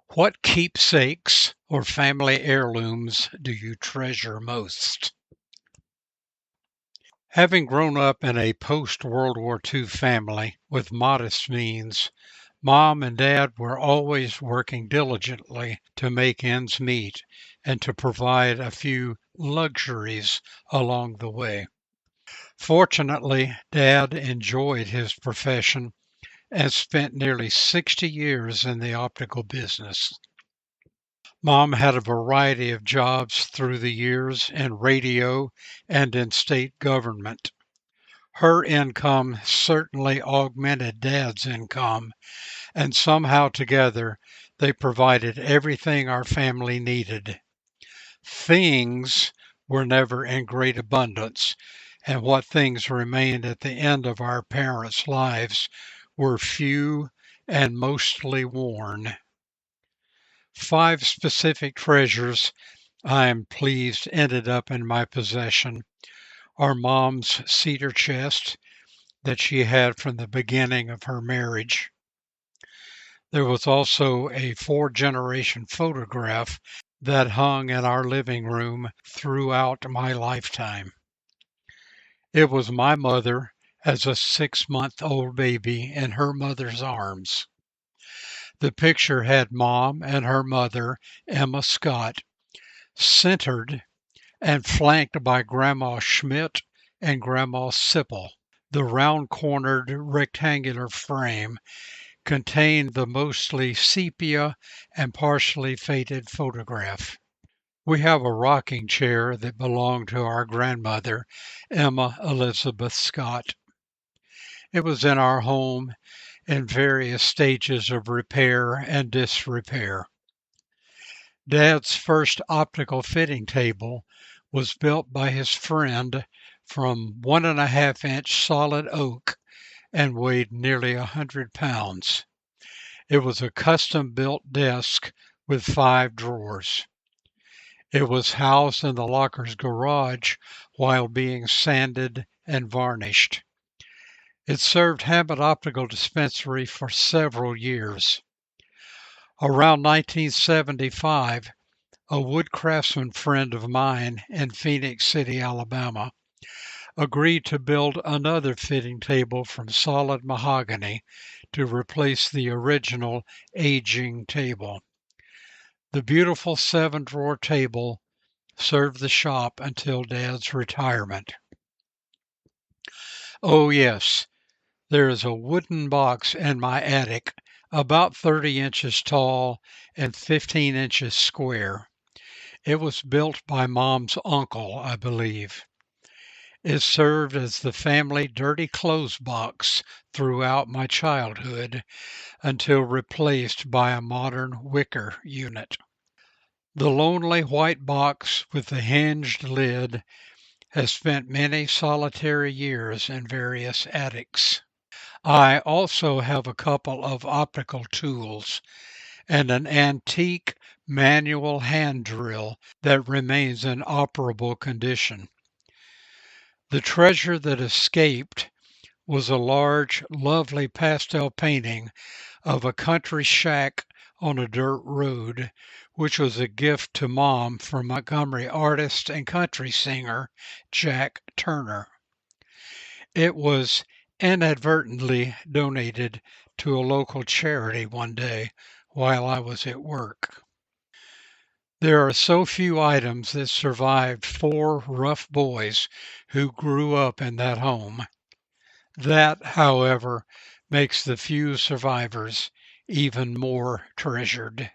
What keepsakes or family heirlooms do you treasure most? Having grown up in a post World War II family with modest means, Mom and Dad were always working diligently to make ends meet and to provide a few luxuries along the way. Fortunately, Dad enjoyed his profession and spent nearly 60 years in the optical business. Mom had a variety of jobs through the years in radio and in state government. Her income certainly augmented Dad's income, and somehow together they provided everything our family needed. Things were never in great abundance, and what things remained at the end of our parents' lives were few and mostly worn. Five specific treasures I am pleased ended up in my possession are Mom's cedar chest that she had from the beginning of her marriage. There was also a four-generation photograph that hung in our living room throughout my lifetime. It was my mother as a 6-month-old baby in her mother's arms. The picture had Mom and her mother, Emma Scott, centered and flanked by Grandma Schmidt and Grandma Sipple. The round-cornered rectangular frame contained the mostly sepia and partially faded photograph. We have a rocking chair that belonged to our grandmother, Emma Elizabeth Scott. It was in our home in various stages of repair and disrepair. Dad's first optical fitting table was built by his friend from 1.5-inch solid oak and weighed nearly 100 pounds. It was a custom built desk with 5 drawers. It was housed in the locker's garage while being sanded and varnished. It served Hammond Optical Dispensary for several years. Around 1975, a wood craftsman friend of mine in Phoenix City, Alabama, agreed to build another fitting table from solid mahogany to replace the original aging table. The beautiful 7-drawer table served the shop until Dad's retirement. Oh, yes, there is a wooden box in my attic about 30 inches tall and 15 inches square. It was built by Mom's uncle, I believe. It served as the family dirty clothes box throughout my childhood until replaced by a modern wicker unit. The lonely white box with the hinged lid has spent many solitary years in various attics. I also have a couple of optical tools and an antique manual hand drill that remains in operable condition. The treasure that escaped was a large, lovely pastel painting of a country shack on a dirt road, which was a gift to Mom from Montgomery artist and country singer Jack Turner. It was inadvertently donated to a local charity one day while I was at work. There are so few items that survived 4 rough boys who grew up in that home. That, however, makes the few survivors even more treasured.